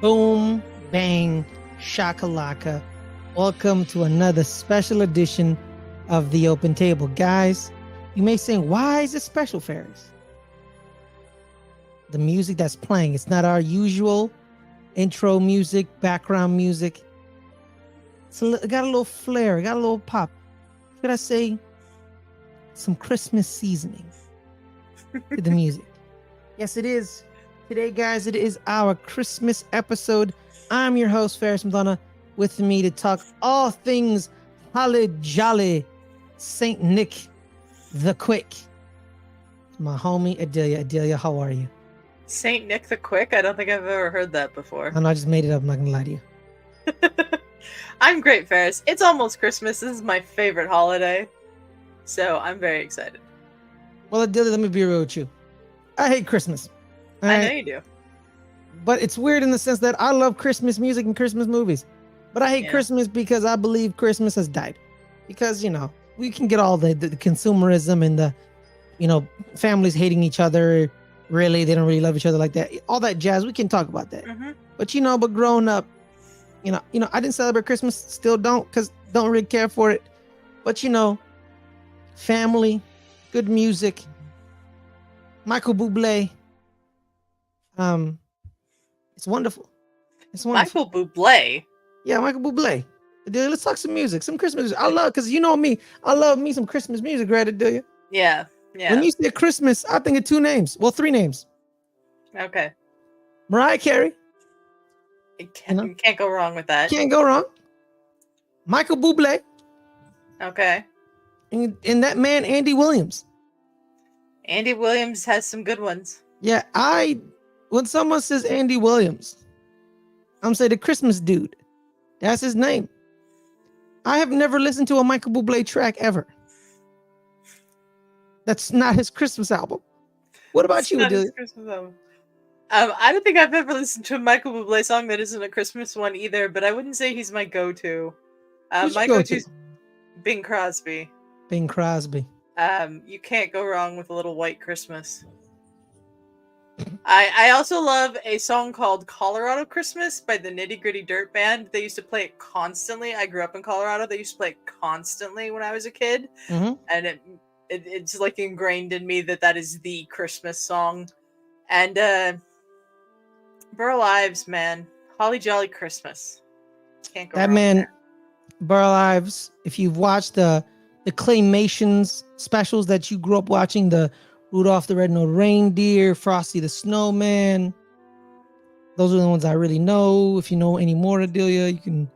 Boom, bang, shakalaka. Welcome to another special edition of The Open Table. Guys, you may say, why is it special, Ferris? The music that's playing, it's not our usual intro music, background music. It got a little flair, it got a little pop. Could I say some Christmas seasoning to the music? Yes, it is. Today, guys, it is our Christmas episode. I'm your host, Ferris Muthana. With me to talk all things holly jolly Saint Nick the Quick. My homie Adelia. Adelia, how are you? Saint Nick the Quick? I don't think I've ever heard that before. I know, I just made it up. I'm not gonna lie to you. I'm great, Ferris. It's almost Christmas. This is my favorite holiday. So I'm very excited. Well, Adelia, let me be real with you. I hate Christmas. I know you do. But it's weird in the sense that I love Christmas music and Christmas movies. But I hate Christmas because I believe Christmas has died. Because, you know, we can get all the consumerism and the, you know, families hating each other. Really, they don't really love each other like that. All that jazz, we can talk about that. Mm-hmm. But, you know, growing up, you know, I didn't celebrate Christmas. Still don't, because don't really care for it. But, you know, family, good music, Michael Bublé. It's wonderful. It's wonderful. Michael Bublé? Yeah, Michael Bublé. Adelia, let's talk some music, some Christmas music. I love, because you know me, I love me some Christmas music, right, Adelia? Yeah. When you say Christmas, I think of two names. Well, three names. Okay. Mariah Carey. You can't go wrong with that. Can't go wrong. Michael Bublé. Okay. And that man, Andy Williams. Andy Williams has some good ones. Yeah, when someone says Andy Williams, I'm saying the Christmas dude. That's his name. I have never listened to a Michael Bublé track ever. That's not his Christmas album. What about you, Adelia? I don't think I've ever listened to a Michael Bublé song that isn't a Christmas one either, but I wouldn't say he's my go-to. My go-to is Bing Crosby. Bing Crosby. You can't go wrong with a little White Christmas. I also love a song called Colorado Christmas by the Nitty Gritty Dirt Band. They used to play it constantly. I grew up in Colorado. They used to play it constantly when I was a kid. Mm-hmm. And it's like ingrained in me that is the Christmas song. And Burl Ives, man. Holly Jolly Christmas. Can't go wrong with that. Burl Ives, if you've watched the Claymations specials that you grew up watching, the Rudolph the Red-Nosed Reindeer, Frosty the Snowman. Those are the ones I really know. If you know any more, Adelia, you can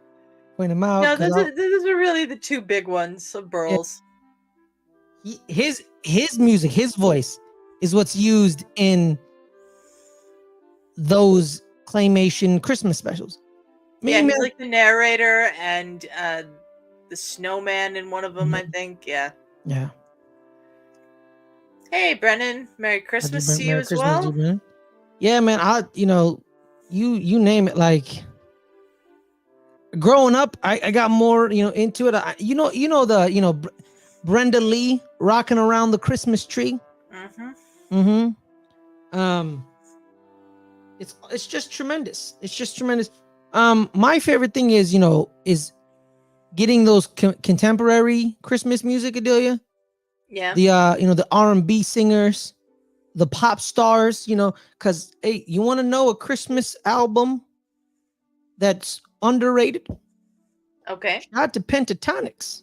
point them out. No, those are really the two big ones of Burl's. Yeah. His music, his voice is what's used in those Claymation Christmas specials. He's like the narrator and the snowman in one of them, I think. Yeah. Yeah. Hey, Brennan. Merry Christmas to you as well. Yeah, man. You name it. Like growing up, I got more, into it. Brenda Lee rocking around the Christmas tree. Mm-hmm. Mm-hmm. It's just tremendous. It's just tremendous. My favorite thing is getting those contemporary Christmas music, Adelia. Yeah. The R&B singers, the pop stars, because hey, you want to know a Christmas album that's underrated? Okay. Shout out to Pentatonics.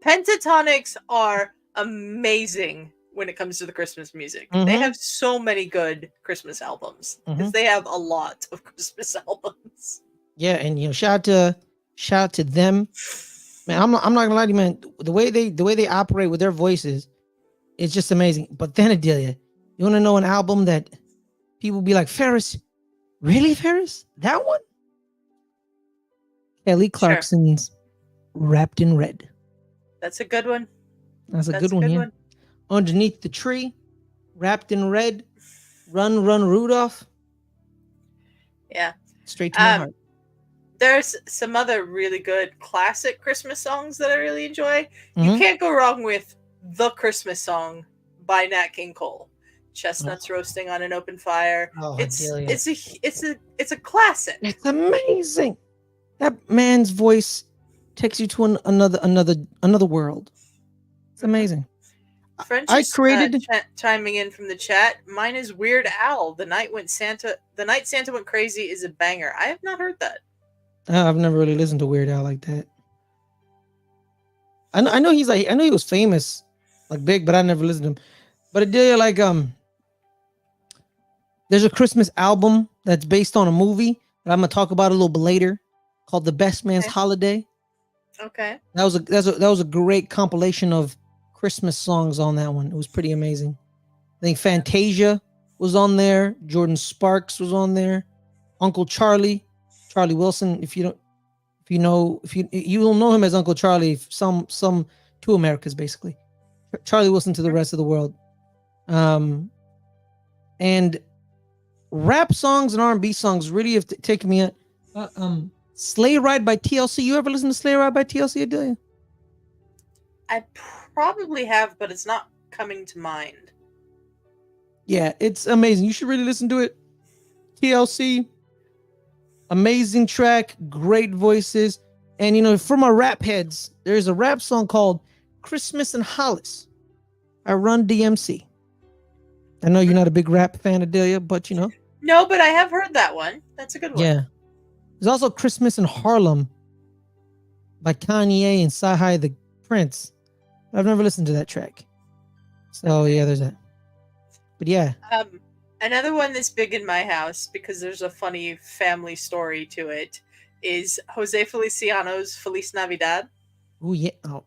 Pentatonics are amazing when it comes to the Christmas music. Mm-hmm. They have so many good Christmas albums because they have a lot of Christmas albums. Yeah, and shout out to them. Man, I'm not gonna lie to you, man. The way they operate with their voices, it's just amazing. But then, Adelia, you want to know an album that people be like, Ferris, really, Ferris? That one? Kelly Clarkson's Wrapped in Red. That's a good one. That's a good one. Underneath the Tree, Wrapped in Red, Run, Run, Rudolph. Yeah. Straight to my heart. There's some other really good classic Christmas songs that I really enjoy. You can't go wrong with The Christmas Song by Nat King Cole. chestnuts roasting on an open fire. Oh, It's Adelia. it's a classic. It's amazing. That man's voice takes you to another world. It's amazing. French I is created chiming in from the chat. Mine is Weird Al. The night Santa went crazy is a banger. I have not heard that. I've never really listened to Weird Al like that. I know he's like, I know he was famous, like big, but I never listened to him. But Adelia, like there's a Christmas album that's based on a movie that I'm gonna talk about a little bit later, called The Best Man's Holiday. Okay. That was a great compilation of Christmas songs on that one. It was pretty amazing. I think Fantasia was on there. Jordan Sparks was on there. Uncle Charlie Wilson. If you will know him as Uncle Charlie. Some to Americas basically. Charlie Wilson to the rest of the world. And rap songs and R&B songs really have taken me. Sleigh Ride by TLC. You ever listen to Sleigh Ride by TLC, Adelia? I probably have, but it's not coming to mind. Yeah, it's amazing. You should really listen to it. TLC, amazing track, great voices. And, for my rap heads, there's a rap song called Christmas in Hollis. I Run DMC. I know you're not a big rap fan, Adelia, but No, but I have heard that one. That's a good one. Yeah. There's also Christmas in Harlem by Kanye and Sahai the Prince. I've never listened to that track. So yeah, there's that. But yeah. Another one that's big in my house because there's a funny family story to it is Jose Feliciano's Feliz Navidad. Oh yeah. Oh,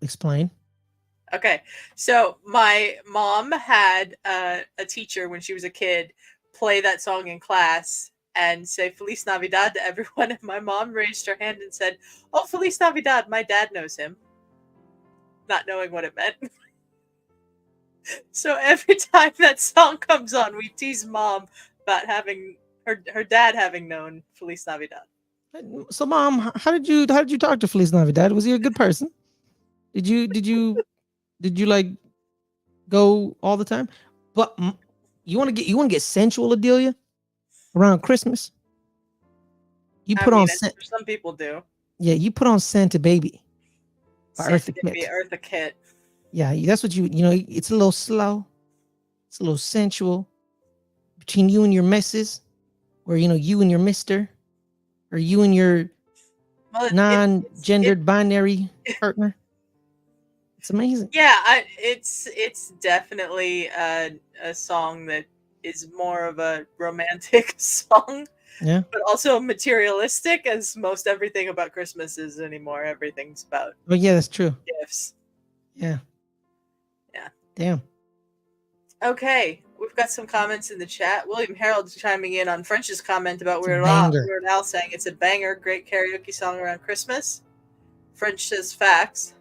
explain. Okay, so my mom had a teacher when she was a kid play that song in class and say Feliz Navidad to everyone. And my mom raised her hand and said, "Oh, Feliz Navidad, my dad knows him." Not knowing what it meant. So every time that song comes on, we tease mom about having her dad having known Feliz Navidad. So mom, how did you talk to Feliz Navidad? Was he a good person? Did you like go all the time? But you want to get sensual, Adelia, around Christmas? You put on some people do. Yeah, you put on Santa Baby by Santa Baby, Eartha Kitt. Yeah, that's what it's a little slow. It's a little sensual between you and your missus, or you and your mister, or you and your non-gendered binary partner. It's amazing. Yeah, it's definitely a song that is more of a romantic song. Yeah. But also materialistic, as most everything about Christmas is anymore. Everything's about. But yeah, that's true. Gifts. Yeah. Yeah. Damn. Okay, we've got some comments in the chat. William Harold's chiming in on French's comment about Weird Al saying it's a banger, great karaoke song around Christmas. French says facts.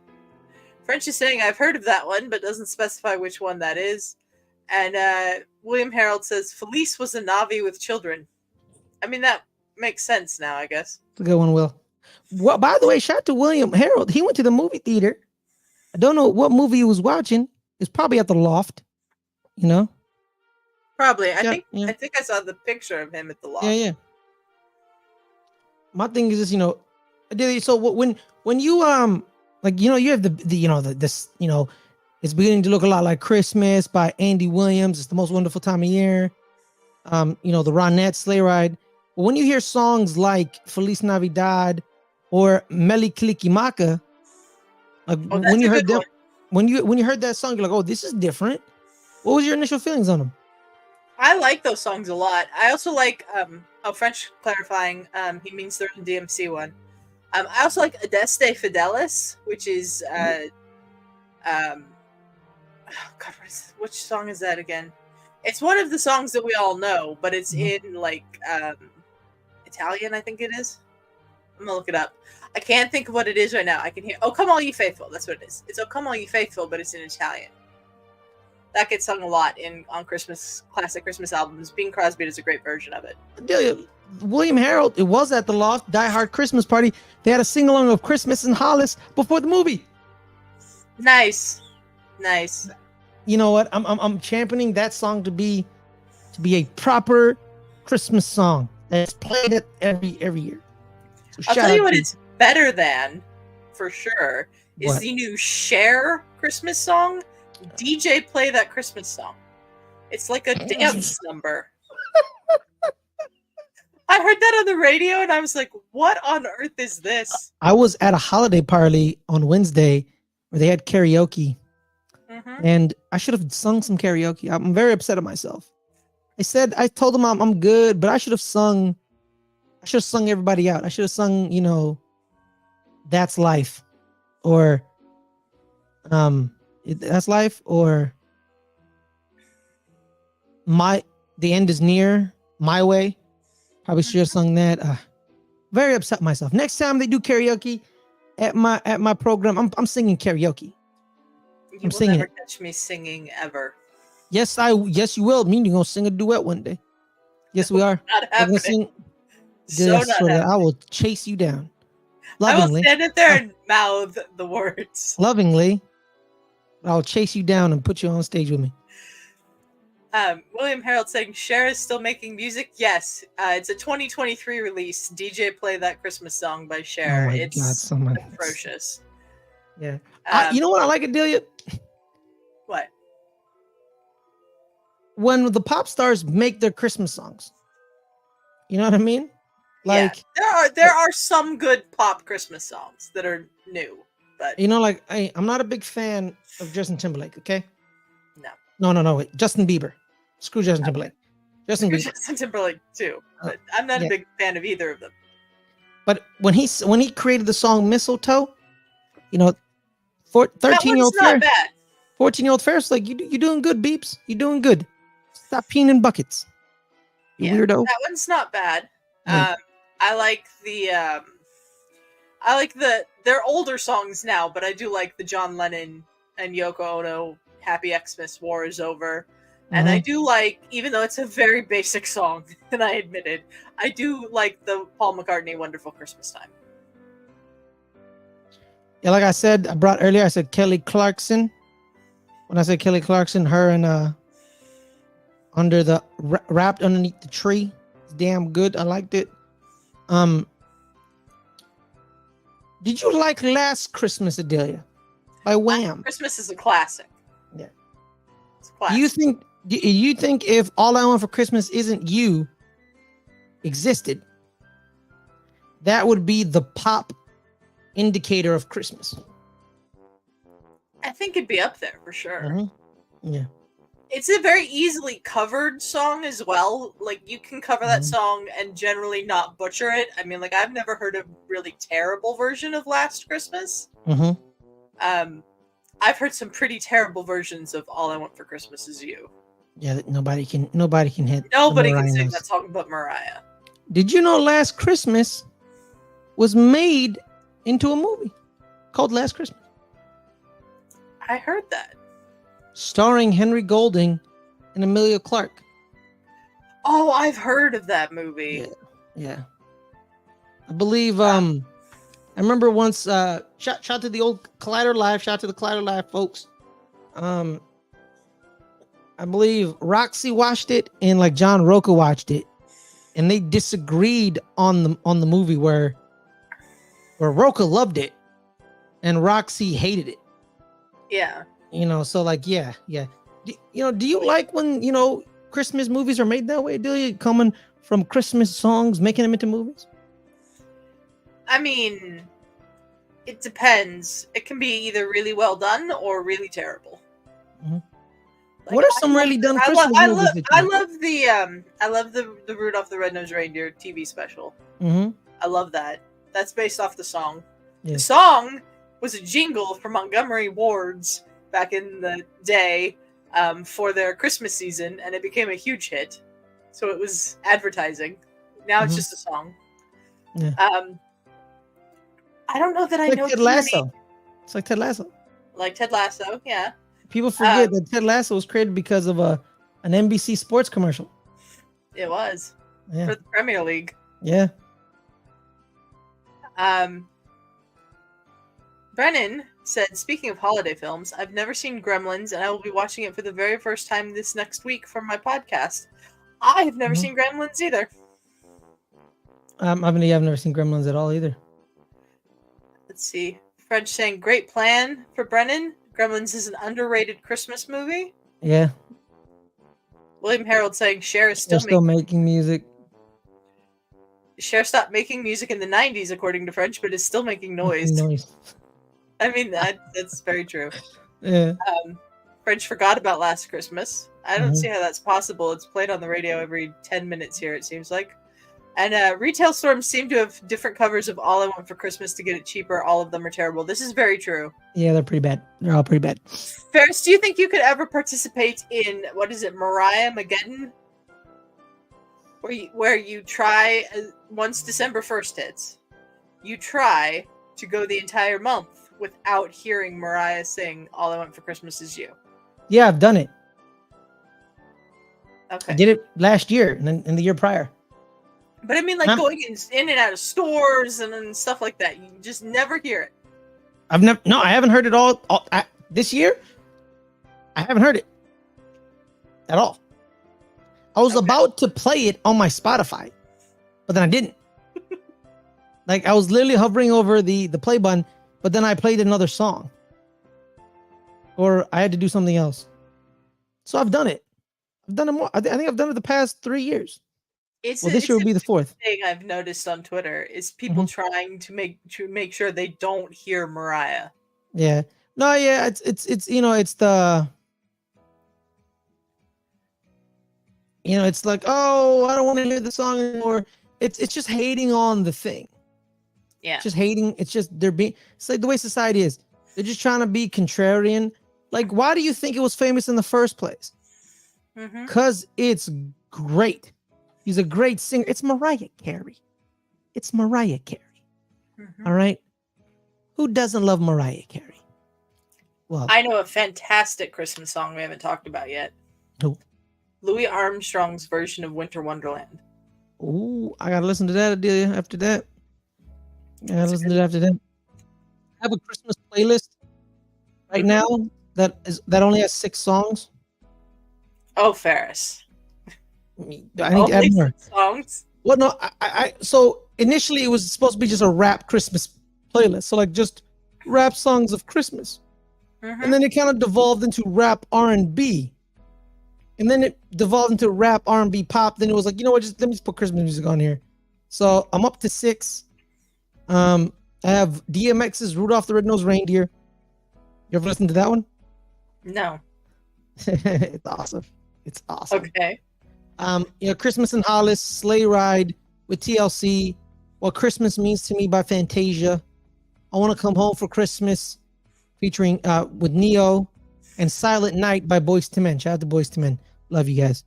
French is saying I've heard of that one, but doesn't specify which one that is. And William Harold says Felice was a Navi with children. I mean, that makes sense now, I guess. It's a good one, Will. Well, by the way, shout out to William Harold. He went to the movie theater. I don't know what movie he was watching. It's probably at the Loft. Probably. I think I saw the picture of him at the Loft. Yeah. My thing is this, so when you you have this it's beginning to look a lot like Christmas by Andy Williams. It's the most wonderful time of year. The Ronette Sleigh Ride. But when you hear songs like Feliz Navidad or Meli Kalikimaka, when you heard them, when you heard that song, you're like, oh, this is different. What was your initial feelings on them? I like those songs a lot. I also like French clarifying, he means the DMC one. I also like Adeste Fidelis, which is which song is that again? It's one of the songs that we all know, but it's in Italian, I think it is. I'm gonna look it up. I can't think of what it is right now. I can hear "Oh Come All Ye Faithful." That's what it is. It's "Oh Come All Ye Faithful," but it's in Italian. That gets sung a lot on classic Christmas albums. Bing Crosby does a great version of it. William Harold, it was at the Loft Die Hard Christmas Party. They had a sing-along of Christmas in Hollis before the movie. Nice. you know what? I'm championing that song to be a proper Christmas song that's played at every year. So I'll tell you what it's better than, for sure, is What? the new Cher Christmas song. DJ play that Christmas song. It's like a dance number. I heard that on the radio and I was like, what on earth is this? I was at a holiday party on Wednesday where they had karaoke. And I should have sung some karaoke. I'm very upset at myself. I told them I'm good, but I should have sung everybody out. I should have sung, you know, That's Life, or That's Life, or The End Is Near, My Way. Probably should have sung that. Very upset myself. Next time they do karaoke at my program, I'm singing karaoke. You will never catch me singing ever. Yes, you will. Me and you gonna sing a duet one day. Yes, we are. Not happening. Sing, so not happening. I will chase you down. Lovingly. I will stand there and mouth the words. Lovingly. I'll chase you down and put you on stage with me. William Harold saying Cher is still making music. Yes, it's a 2023 release. DJ play that Christmas song by Cher. Oh my it's God, atrocious. Yeah. You know what I like, Adelia? What? When the pop stars make their Christmas songs. You know what I mean? Like, yeah, there are some good pop Christmas songs that are new, but you know, like I'm not a big fan of Justin Timberlake. Okay. No. Wait. Justin Bieber. Screw Justin Timberlake. Justin Timberlake too. But I'm not a big fan of either of them. But when he created the song Mistletoe, you know, 13-year-old Ferris, 14-year-old Ferris, like, you're doing good, Beeps. You're doing good. Stop peeing in buckets. You weirdo. That one's not bad. Yeah. I like their older songs now, but I do like the John Lennon and Yoko Ono Happy Xmas, War Is Over. And I do like, even though it's a very basic song, and I admit it, I do like the Paul McCartney Wonderful Christmas Time. Yeah, like I said, I said Kelly Clarkson. When I said Kelly Clarkson, her and wrapped underneath the tree. It's damn good. I liked it. Did you like Last Christmas, Adelia? By Wham. Last Christmas is a classic. Yeah. It's a classic. Do you think if All I Want for Christmas Isn't You existed, that would be the pop indicator of Christmas? I think it'd be up there for sure. Mm-hmm. Yeah. It's a very easily covered song as well. Like, you can cover that song and generally not butcher it. I mean, like, I've never heard a really terrible version of Last Christmas. I've heard some pretty terrible versions of All I Want for Christmas Is You. Yeah, nobody can hit. Nobody can sing that song but Mariah. Did you know Last Christmas was made into a movie called Last Christmas? I heard that. Starring Henry Golding and Emilia Clarke. Oh, I've heard of that movie. Yeah. I believe I remember once shout to the old Collider Live, shout to the Collider Live folks. I believe Roxy watched it and like John Roca watched it, and they disagreed on the movie where Roca loved it and Roxy hated it. Yeah. You know, so like, yeah. Do you like when, you know, Christmas movies are made that way? Do you coming from Christmas songs, making them into movies? I mean, it depends. It can be either really well done or really terrible. Like, what are some really done Christmas movies? I love the Rudolph the Red-Nosed Reindeer TV special. I love that. That's based off the song. Yeah. The song was a jingle for Montgomery Ward's back in the day for their Christmas season, and it became a huge hit. So it was advertising. Now it's just a song. Yeah. I don't know that I know. Ted Lasso. It's like Ted Lasso. Like Ted Lasso, yeah. People forget that Ted Lasso was created because of an NBC Sports commercial. It was. Yeah. For the Premier League. Yeah. But Brennan said, speaking of holiday films, I've never seen Gremlins, and I will be watching it for the very first time this next week for my podcast. I have never seen Gremlins either. I've never seen Gremlins at all either. Let's see. French saying, great plan for Brennan. Gremlins is an underrated Christmas movie. Yeah. William Harold saying, Cher is still making music. Cher stopped making music in the 90s, according to French, but is still making noise. I mean, that's very true. Yeah. French forgot about Last Christmas. I don't see how that's possible. It's played on the radio every 10 minutes here, it seems like. And retail stores seem to have different covers of All I Want for Christmas to get it cheaper. All of them are terrible. This is very true. Yeah, they're pretty bad. They're all pretty bad. Ferris, do you think you could ever participate in, what is it, Mariah Mageddon? Where you try, once December 1st hits, you try to go the entire month without hearing Mariah sing All I Want for Christmas Is You. Yeah, I've done it. Okay. I did it last year and the year prior. But I mean, like going in and out of stores and stuff like that. You just never hear it. I haven't heard it all this year. I haven't heard it at all. I was about to play it on my Spotify, but then I didn't. Like, I was literally hovering over the play button, but then I played another song. Or I had to do something else. So I've done it. I've done it more. I think I've done it the past 3 years. This year will be the fourth. Thing I've noticed on Twitter is people trying to make sure they don't hear Mariah. Yeah. No, yeah, it's it's the it's like, oh, I don't want to hear the song anymore. It's just hating on the thing. Yeah. Just hating. It's just it's like the way society is. They're just trying to be contrarian. Like, why do you think it was famous in the first place? Because it's great. She's a great singer. It's Mariah Carey. It's Mariah Carey. All right. Who doesn't love Mariah Carey? Well, I know a fantastic Christmas song we haven't talked about yet. Who? Louis Armstrong's version of Winter Wonderland. Ooh, I gotta listen to that, Adelia, after that. I have a Christmas playlist right now that only has 6 songs. Oh, Ferris. I need to add more songs. Well, no, so initially it was supposed to be just a rap Christmas playlist. So like just rap songs of Christmas. And then it kind of devolved into rap R&B. And then it devolved into rap R&B pop. Then it was like, you know what, let me just put Christmas music on here. So I'm up to 6. I have DMX's Rudolph the Red-Nosed Reindeer. You ever listen to that one? No. It's awesome. It's awesome. Okay. Christmas in Hollis, Sleigh Ride with TLC, What Christmas Means to Me by Fantasia, I Want to Come Home for Christmas featuring with Neo, and Silent Night by Boyz II Men. Shout out to Boyz II Men. Love you guys.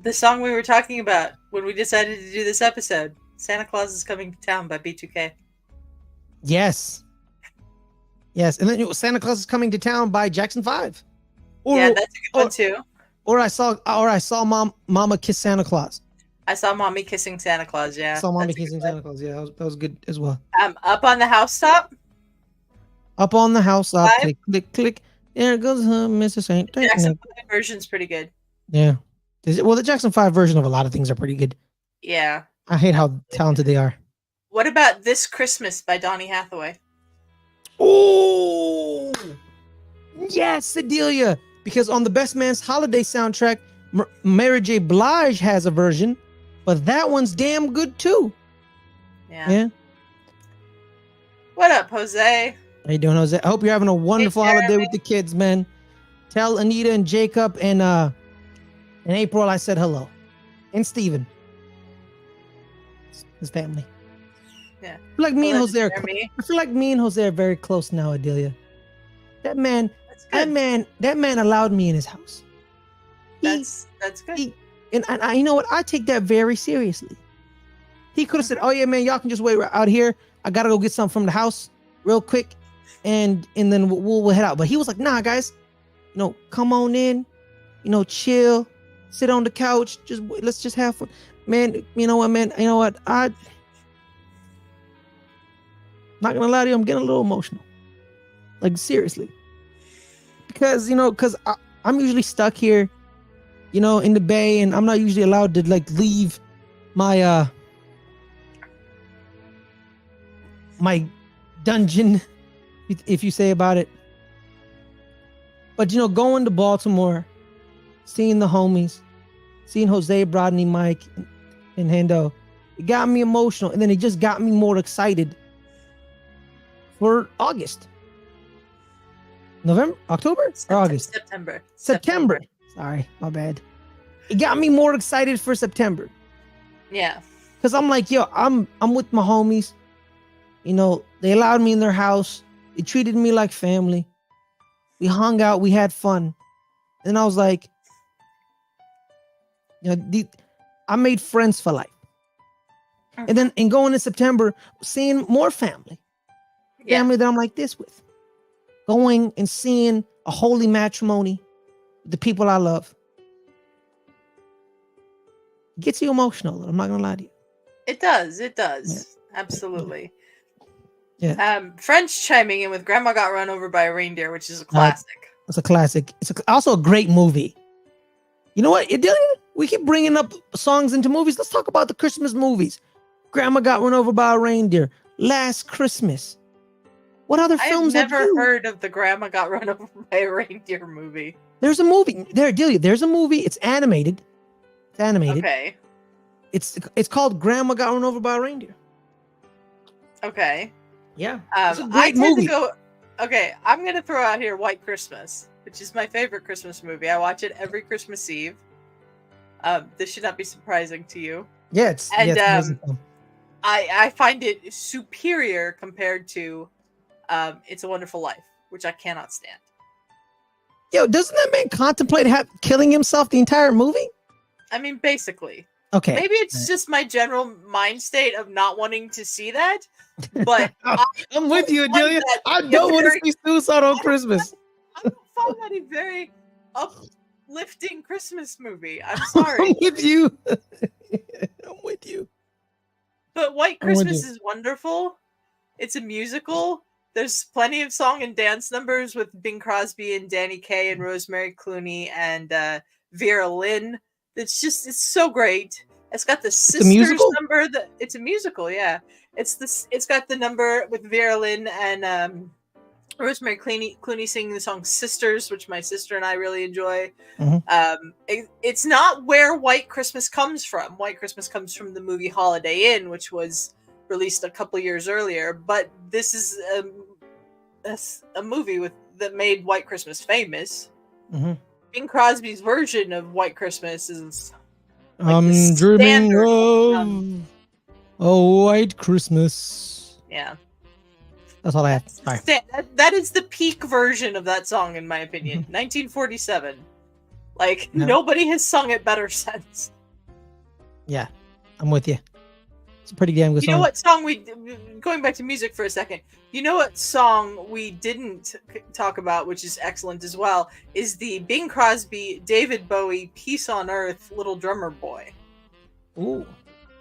The song we were talking about when we decided to do this episode, Santa Claus is Coming to Town by B2K. Yes. And then Santa Claus is Coming to Town by Jackson 5. Yeah, that's a good one too. Or I saw Mama Kiss Santa Claus. I saw Mommy Kissing Santa Claus, yeah. I saw Mommy Kissing Santa Claus, yeah. That was good as well. Up on the Housetop? Up on the Housetop, click, click, click. There goes Mr. Saint. The Jackson 5 version's pretty good. Yeah. Well, the Jackson 5 version of a lot of things are pretty good. Yeah. I hate how talented they are. What about This Christmas by Donny Hathaway? Oh! Yes, Adelia! Because on the Best Man's Holiday soundtrack, Mary J. Blige has a version, but that one's damn good too. Yeah. What up, Jose? How you doing, Jose? I hope you're having a wonderful holiday with the kids, man. Tell Anita and Jacob and April I said hello. And Steven. His family. Yeah. I feel like me and Jose are very close now, Adelia. That man allowed me in his house. That's good. And you know what? I take that very seriously. He could have said, "Oh yeah, man, y'all can just wait out here. I gotta go get something from the house real quick, and then we'll head out." But he was like, "Nah, guys, come on in, chill, sit on the couch, let's just have fun, man. You know what, man? You know what? I'm not gonna lie to you, I'm getting a little emotional. Like seriously. Because I'm usually stuck here, in the Bay, and I'm not usually allowed to like leave my my dungeon, if you say about it. But going to Baltimore, seeing the homies, seeing Jose, Rodney, Mike, and Hendo, it got me emotional, and then it just got me more excited for August. November, October, or August? September. Sorry, my bad. It got me more excited for September. Yeah. Because I'm like, yo, I'm with my homies. They allowed me in their house. They treated me like family. We hung out. We had fun. And I was like, I made friends for life. And then going in September, seeing more family. Family that I'm like this with. Going and seeing a holy matrimony with the people I love. It gets you emotional. I'm not going to lie to you. It does. Yeah. Absolutely. Yeah. French chiming in with Grandma Got Run Over by a Reindeer, which is a classic. It's a classic. It's also a great movie. You know what, Adelia? We keep bringing up songs into movies. Let's talk about the Christmas movies. Grandma Got Run Over by a Reindeer. Last Christmas. What other films have you never heard of the Grandma Got Run Over by a Reindeer movie? There's a movie. Adelia, there's a movie. It's animated. Okay. It's called Grandma Got Run Over by a Reindeer. Okay. Yeah. It's a great movie. Okay, I'm going to throw out here White Christmas, which is my favorite Christmas movie. I watch it every Christmas Eve. This should not be surprising to you. Yeah, it's I find it superior compared to It's a Wonderful Life, which I cannot stand. Yo, doesn't that man contemplate killing himself the entire movie? I mean, basically. Okay. Maybe it's just my general mind state of not wanting to see that. But I'm with you, Adelia. I don't want to see suicide on Christmas. I don't find that a very uplifting Christmas movie. I'm sorry. I'm with you. I'm with you. But White Christmas is wonderful. It's a musical. There's plenty of song and dance numbers with Bing Crosby and Danny Kaye and Rosemary Clooney and Vera Lynn. It's so great. It's got the sisters number. It's a musical, yeah. It's got the number with Vera Lynn and Rosemary Clooney singing the song "Sisters," which my sister and I really enjoy. Mm-hmm. It's not where White Christmas comes from. White Christmas comes from the movie Holiday Inn, which was released a couple years earlier. But this is a movie that made White Christmas famous. Mm-hmm. Bing Crosby's version of White Christmas is. I'm dreaming of a white Christmas. Yeah. That's all I have. Sorry. That is the peak version of that song, in my opinion. 1947. Nobody has sung it better since. Yeah, I'm with you. It's a pretty damn good song. You know what song going back to music for a second, you know what song we didn't talk about, which is excellent as well, is the Bing Crosby, David Bowie, Peace on Earth, Little Drummer Boy. Ooh.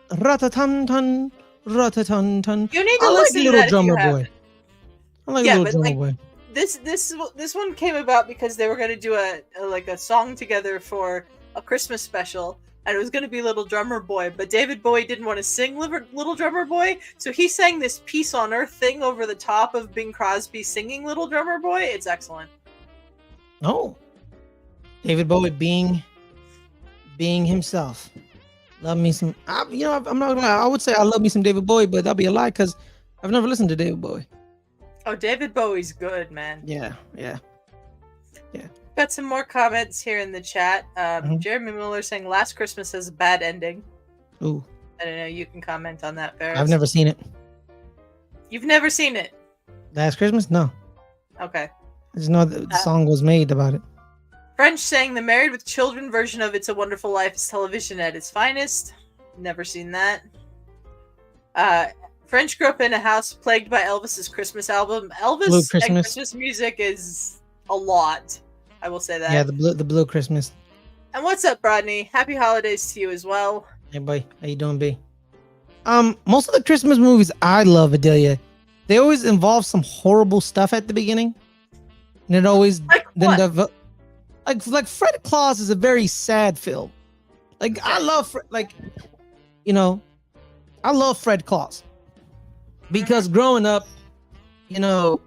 Ratatun, ratatun. You need to listen to that Drummer Boy. I like Little Drummer Boy. This one came about because they were going to do a song together for a Christmas special. And it was going to be Little Drummer Boy, but David Bowie didn't want to sing Little Drummer Boy, so he sang this Peace on Earth thing over the top of Bing Crosby singing Little Drummer Boy. It's excellent. Oh. David Bowie being himself. Love me some... I'm not going to lie. I would say I love me some David Bowie, but that'll be a lie because I've never listened to David Bowie. Oh, David Bowie's good, man. Yeah. Got some more comments here in the chat. Jeremy Miller saying Last Christmas has a bad ending. Ooh. I don't know. You can comment on that, Ferris. I've never seen it. You've never seen it? Last Christmas? No. Okay. I just know the song was made about it. French saying the Married with Children version of It's a Wonderful Life is television at its finest. Never seen that. French grew up in a house plagued by Elvis's Christmas album. Elvis and Christmas music is a lot. I will say that. Yeah, the blue Christmas. And what's up, Rodney? Happy holidays to you as well. Hey, boy. How you doing, B? Most of the Christmas movies I love, Adelia, they always involve some horrible stuff at the beginning. and it always like then what? like Fred Claus is a very sad film. Like I love I love Fred Claus because growing up, I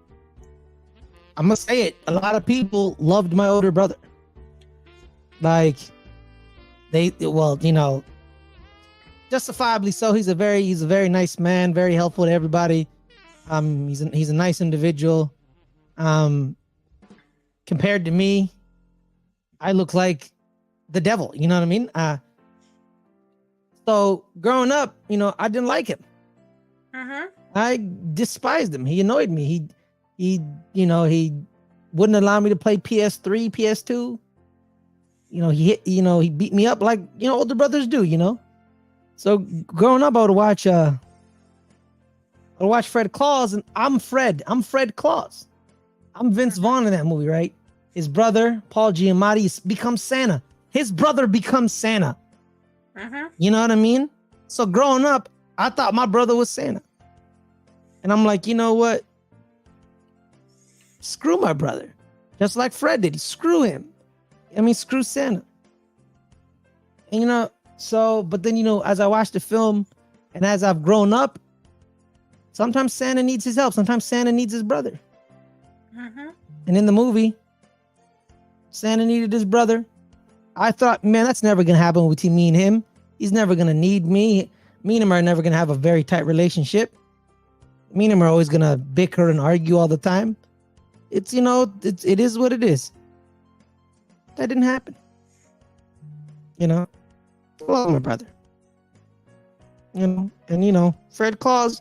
must say it, a lot of people loved my older brother. Like justifiably so. He's a very nice man, very helpful to everybody. He's a nice individual. Compared to me, I look like the devil. You know what I mean? So growing up, I didn't like him. I despised him. He annoyed me. He wouldn't allow me to play PS3, PS2. He beat me up like older brothers do. So growing up, I would watch Fred Claus, and I'm Fred Claus. I'm Vince Vaughn in that movie, right? His brother Paul Giamatti becomes Santa. His brother becomes Santa. You know what I mean? So growing up, I thought my brother was Santa. And I'm like, you know what? Screw my brother. Just like Fred did. Screw him. Screw Santa. And but then, as I watched the film and as I've grown up, sometimes Santa needs his help. Sometimes Santa needs his brother. And in the movie, Santa needed his brother. I thought, man, that's never going to happen between me and him. He's never going to need me. Me and him are never going to have a very tight relationship. Me and him are always going to bicker and argue all the time. It is what it is. That didn't happen. I love my brother. Fred Claus,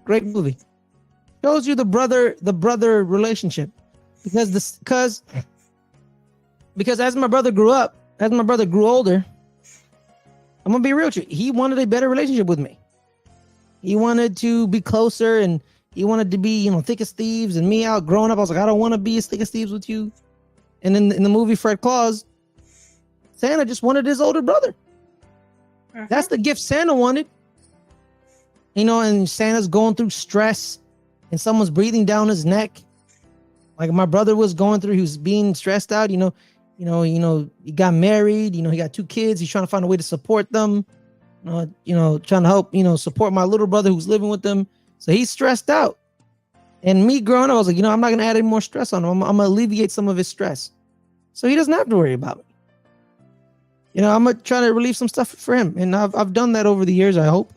great movie. Shows you the brother relationship. Because as my brother grew up, as my brother grew older, I'm gonna be real with you. He wanted a better relationship with me. He wanted to be closer, and he wanted to be, thick as thieves. And me out growing up, I was like, I don't want to be as thick as thieves with you. And in the movie Fred Claus, Santa just wanted his older brother. That's the gift Santa wanted. And Santa's going through stress, and someone's breathing down his neck. Like my brother was going through, he was being stressed out. He got married. He got 2 kids. He's trying to find a way to support them. Trying to help, support my little brother who's living with them. So he's stressed out. And me growing up, I was like, I'm not going to add any more stress on him. I'm going to alleviate some of his stress, so he doesn't have to worry about me. I'm going to try to relieve some stuff for him. And I've done that over the years, I hope.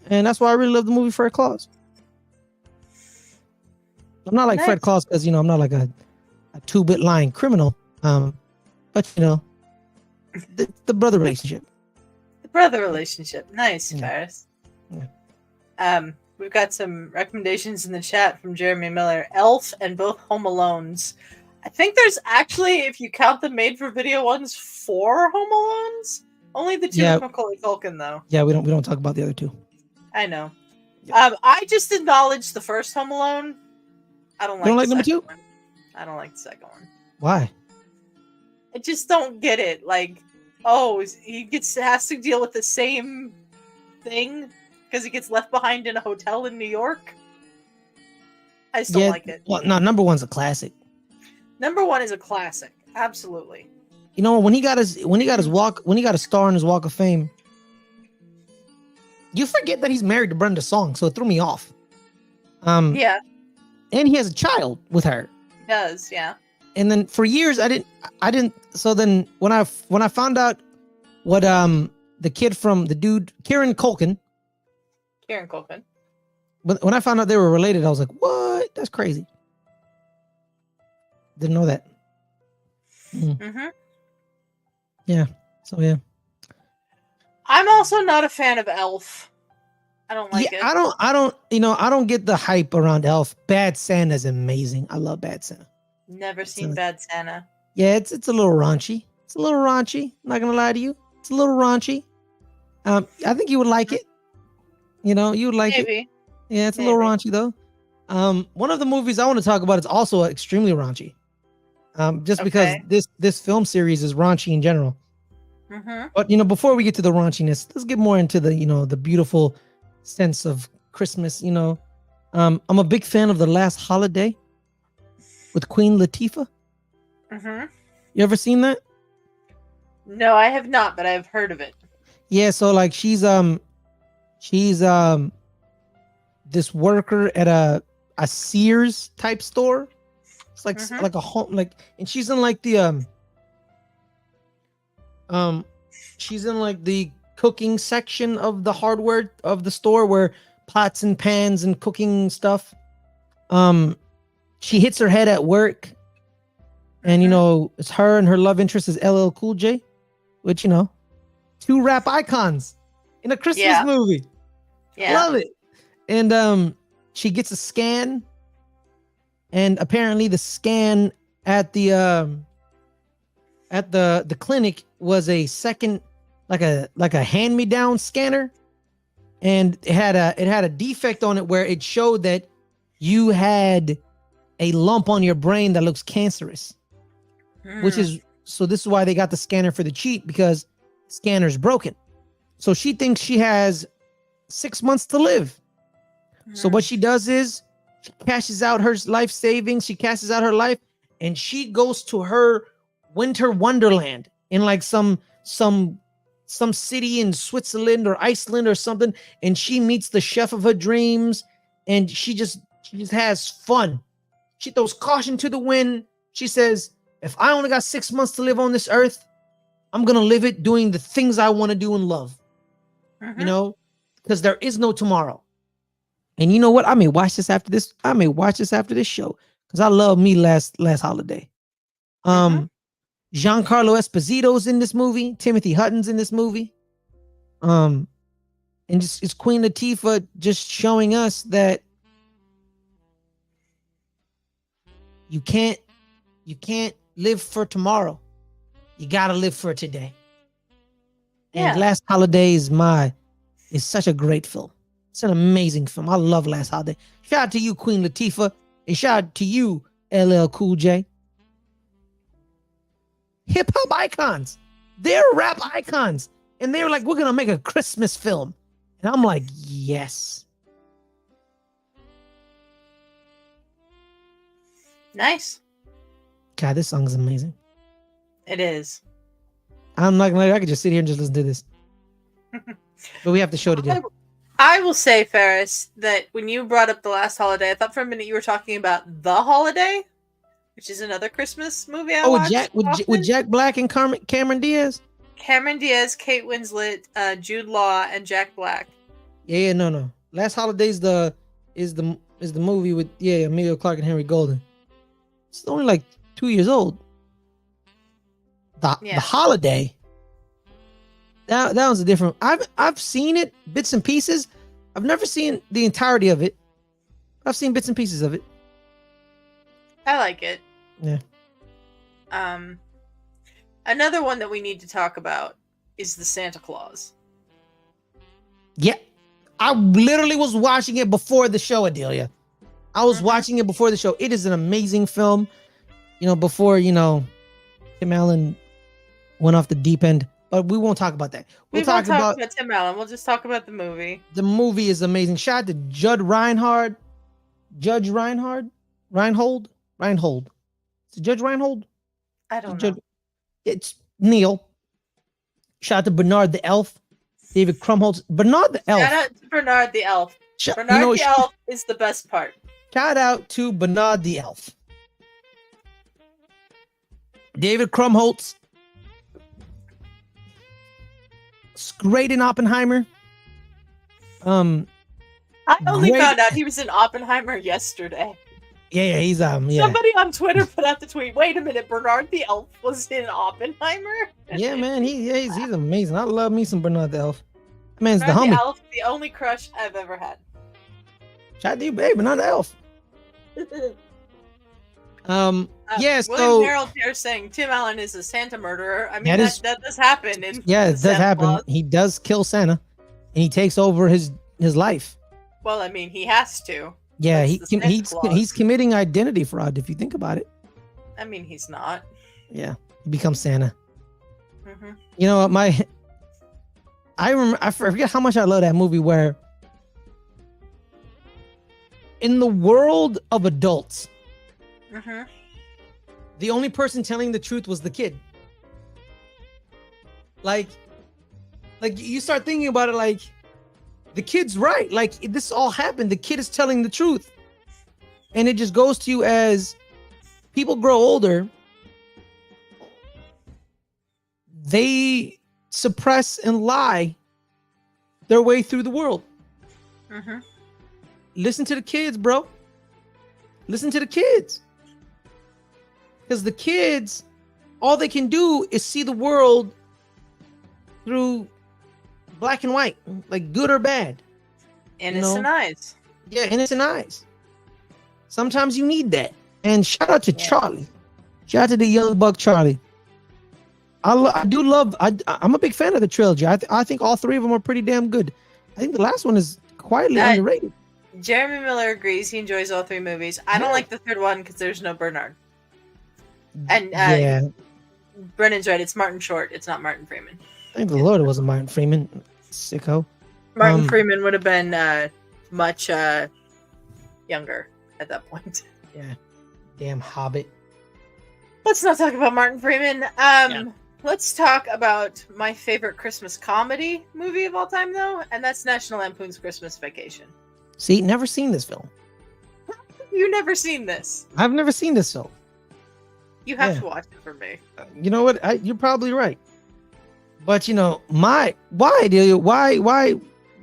And that's why I really love the movie Fred Claus. I'm not like Fred Claus because, I'm not like a 2-bit lying criminal. But, the brother relationship. The brother relationship. Nice, Paris. Yeah. We've got some recommendations in the chat from Jeremy Miller. Elf and both Home Alones. I think there's actually, if you count the made-for-video ones, 4 Home Alones. Only the 2 with Macaulay Culkin, though. Yeah, we don't talk about the other 2. I know. Yeah. I just acknowledged the first Home Alone. I don't like number 2? One. I don't like the second one. Why? I just don't get it. Like, he has to deal with the same thing because he gets left behind in a hotel in New York. I just don't like it. Well, no, number 1's a classic. Number 1 is a classic. Absolutely. When he got a star on his Walk of Fame, you forget that he's married to Brenda Song, so it threw me off. Yeah. And he has a child with her. He does, yeah. And then for years I didn't. So then when I found out what the kid from the dude Kieran Culkin. But when I found out they were related, I was like, what? That's crazy. Didn't know that. Yeah. So yeah. I'm also not a fan of Elf. I don't like it. I don't get the hype around Elf. Bad Santa's amazing. I love Bad Santa. Never seen Bad Santa. Yeah, it's a little raunchy. It's a little raunchy. I'm not gonna lie to you. It's a little raunchy. I think you would like it. You would like it. Yeah, it's a little raunchy though. One of the movies I want to talk about is also extremely raunchy. Just because this film series is raunchy in general. But before we get to the raunchiness, let's get more into the the beautiful sense of Christmas. I'm a big fan of The Last Holiday. with Queen Latifah? Mm-hmm. You ever seen that? No, I have not, but I've heard of it. Yeah, so like she's this worker at a Sears type store. It's like like a home, like, and she's in like the she's in like the cooking section of the hardware of the store where pots and pans and cooking stuff. She hits her head at work, and you know, it's her and her love interest is LL Cool J, which, you know, two rap icons in a Christmas movie. Yeah. Love it. And she gets a scan, and apparently the scan at the clinic was a second, like a hand-me-down scanner, and it had a defect on it where it showed that you had a lump on your brain that looks cancerous. Which is, so this is why they got the scanner for the cheat, because the scanner's broken. So she thinks she has 6 months to live. So what she does is she cashes out her life savings, she cashes out her life, and she goes to her winter wonderland in like some city in Switzerland or Iceland or something, and she meets the chef of her dreams, and she just has fun. She throws caution to the wind. She says, if I only got 6 months to live on this earth, I'm gonna live it doing the things I want to do and love. You know, because there is no tomorrow. And you know what? I may watch this after this. I may watch this after this show, because I love me last holiday. Giancarlo Esposito's in this movie. Timothy Hutton's in this movie. And just it's Queen Latifah just showing us that you can't live for tomorrow. You gotta live for today. And Last Holiday is such a great film. It's an amazing film. I love Last Holiday. Shout out to you, Queen Latifah, and shout out to you, LL Cool J. Hip hop icons. They're rap icons. And they were like, we're gonna make a Christmas film. And I'm like, yes. Nice. God, this song is amazing. It is. I'm not gonna lie, I could just sit here and just listen to this. But we have to show today. I will say, Ferris, that when you brought up The Last Holiday, I thought for a minute you were talking about The Holiday, which is another Christmas movie I watched. With Jack Black and Cameron Diaz? Cameron Diaz, Kate Winslet, Jude Law, and Jack Black. Yeah, no. Last Holiday is the movie with Emilia Clarke and Henry Golden. It's only like 2 years old. The Holiday. That was a different. I've seen it, bits and pieces. I've never seen the entirety of it. I've seen bits and pieces of it. I like it. Yeah. Another one that we need to talk about is the Santa Claus. Yeah. I literally was watching it before the show, Adelia. I was watching it before the show. It is an amazing film. You know, before, Tim Allen went off the deep end. But we won't talk about that. We won't talk about Tim Allen. We'll just talk about the movie. The movie is amazing. Shout out to Reinhold. Is it Judge Reinhold? I don't know. It's Neil. Shout out to Bernard the Elf. David Krumholtz. Bernard the Elf. Shout out to Bernard the Elf. Bernard the Elf is the best part. Shout out to Bernard the Elf. David Krumholtz. Great in Oppenheimer. I only found out he was in Oppenheimer yesterday. Yeah, he's Somebody on Twitter put out the tweet. Wait a minute, Bernard the Elf was in Oppenheimer. Yeah, man, he's amazing. I love me some Bernard the Elf. That man's Bernard the homie. The Elf, the only crush I've ever had. Shout out to you, babe, Bernard the Elf. William Harold here saying Tim Allen is a Santa murderer. I mean, that does happen. It does happen. Claus. He does kill Santa, and he takes over his life. Well, I mean, he has to. Yeah, he's committing identity fraud if you think about it. I mean, he's not. Yeah, he becomes Santa. Mm-hmm. You know what? I forget how much I love that movie where in the world of adults, the only person telling the truth was the kid. Like you start thinking about it, like the kid's right. Like this all happened. The kid is telling the truth. And it just goes to you as people grow older, they suppress and lie their way through the world. Mm-hmm. Listen to the kids, bro. Listen to the kids. Because the kids, all they can do is see the world through black and white, like good or bad. Innocent eyes. Yeah, innocent eyes. Sometimes you need that. And shout out to Charlie. Shout out to the young buck Charlie. I'm a big fan of the trilogy. I think all three of them are pretty damn good. I think the last one is quietly underrated. Jeremy Miller agrees. He enjoys all three movies. I don't like the third one because there's no Bernard. And Brennan's right. It's Martin Short. It's not Martin Freeman. Thank the Lord it wasn't Martin Freeman. Sicko. Martin Freeman would have been much younger at that point. Yeah. Damn Hobbit. Let's not talk about Martin Freeman. Let's talk about my favorite Christmas comedy movie of all time, though, and that's National Lampoon's Christmas Vacation. See, never seen this film. You've never seen this? I've never seen this film. You have to watch it for me. You know what? You're probably right. But why, Adelia? Why?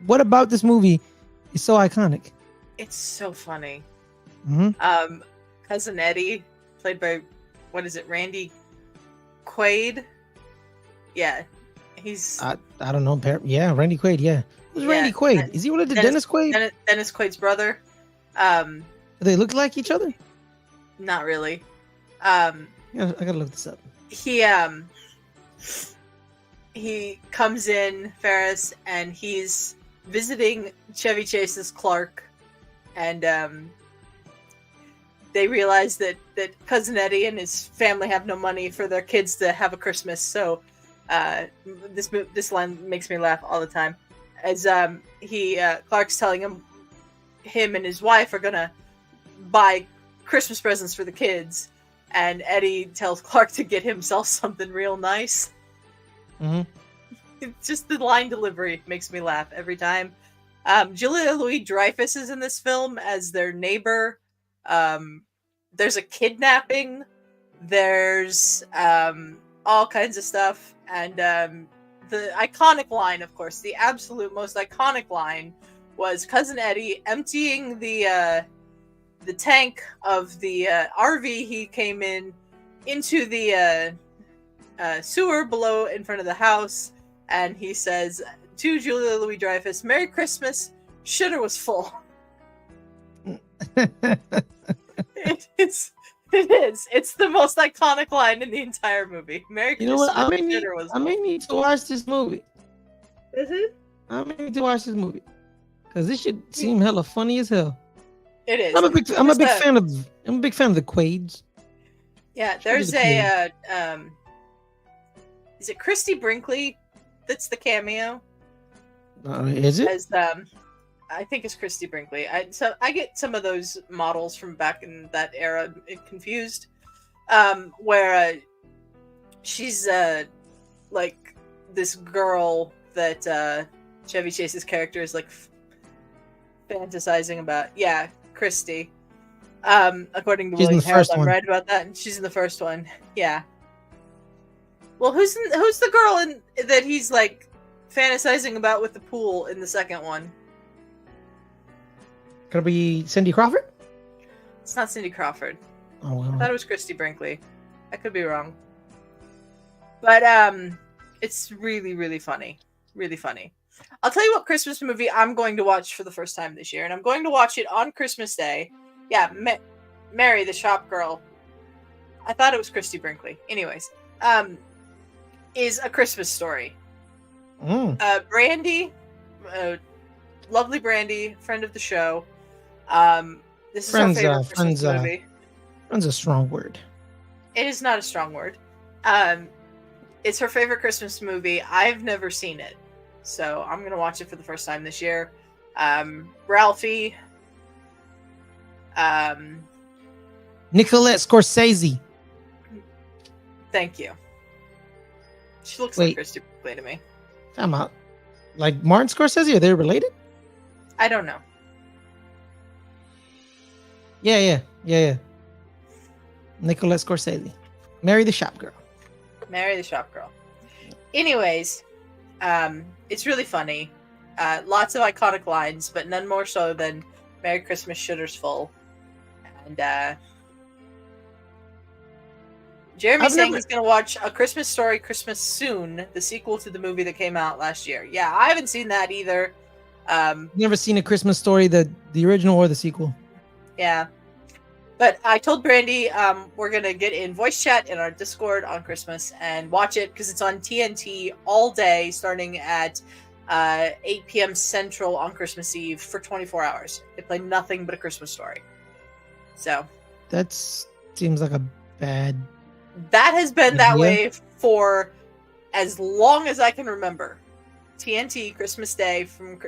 What about this movie is so iconic? It's so funny. Mm-hmm. Cousin Eddie, played by, Randy Quaid? Yeah, he's. I don't know. Yeah, Randy Quaid. Yeah, who's Randy Quaid? Is he related to Dennis Quaid? Dennis Quaid's brother. Do they look like each other? Not really. I gotta look this up. He comes in, Ferris, and he's visiting Chevy Chase's Clark, and they realize that Cousin Eddie and his family have no money for their kids to have a Christmas. So this line makes me laugh all the time. As Clark's telling him and his wife are gonna buy Christmas presents for the kids, and Eddie tells Clark to get himself something real nice. Mm-hmm. It's just the line delivery makes me laugh every time. Julia Louis-Dreyfus is in this film as their neighbor. There's a kidnapping. There's all kinds of stuff. And the iconic line, of course, the absolute most iconic line was Cousin Eddie emptying the tank of the RV he came into the sewer below in front of the house, and he says to Julia Louis-Dreyfus, "Merry Christmas, shitter was full." It is. It's the most iconic line in the entire movie. Merry Christmas. You know what? I may need to watch this movie. Is it? I may need to watch this movie because this should seem hella funny as hell. It is. I'm a big fan of the Quaids. Yeah, there's a is it Christy Brinkley that's the cameo? Is it? I think it's Christy Brinkley. I get some of those models from back in that era confused. Where she's like this girl that Chevy Chase's character is like fantasizing about. Yeah, Christy. According to William Harrell, I'm right about that, and she's in the first one. Yeah. Well, who's the girl that he's like fantasizing about with the pool in the second one? Could it be Cindy Crawford? It's not Cindy Crawford. Oh well. I thought it was Christy Brinkley. I could be wrong. But it's really, really funny. Really funny. I'll tell you what Christmas movie I'm going to watch for the first time this year, and I'm going to watch it on Christmas Day. Yeah, Mary the Shop Girl. I thought it was Christy Brinkley. Anyways, is A Christmas Story. Brandy, lovely Brandy, friend of the show. This is her favorite Christmas movie. Friend's a strong word. It is not a strong word. It's her favorite Christmas movie. I've never seen it, so I'm gonna watch it for the first time this year. Ralphie. Nicolette Scorsese. Thank you. She looks like Christy Brinkley to me. I'm out. Like Martin Scorsese, are they related? I don't know. Yeah. Nicolette Scorsese. Marry the shop girl. Anyways, it's really funny. Lots of iconic lines, but none more so than Merry Christmas, Shitter's Full. And Jeremy's saying he's going to watch A Christmas Story Christmas Soon, the sequel to the movie that came out last year. Yeah, I haven't seen that either. Never seen A Christmas Story, the original or the sequel. Yeah. But I told Brandy we're going to get in voice chat in our Discord on Christmas and watch it because it's on TNT all day starting at 8 p.m. Central on Christmas Eve for 24 hours. They play nothing but A Christmas Story. So. That seems like a bad... That has been that way for as long as I can remember. TNT Christmas Day from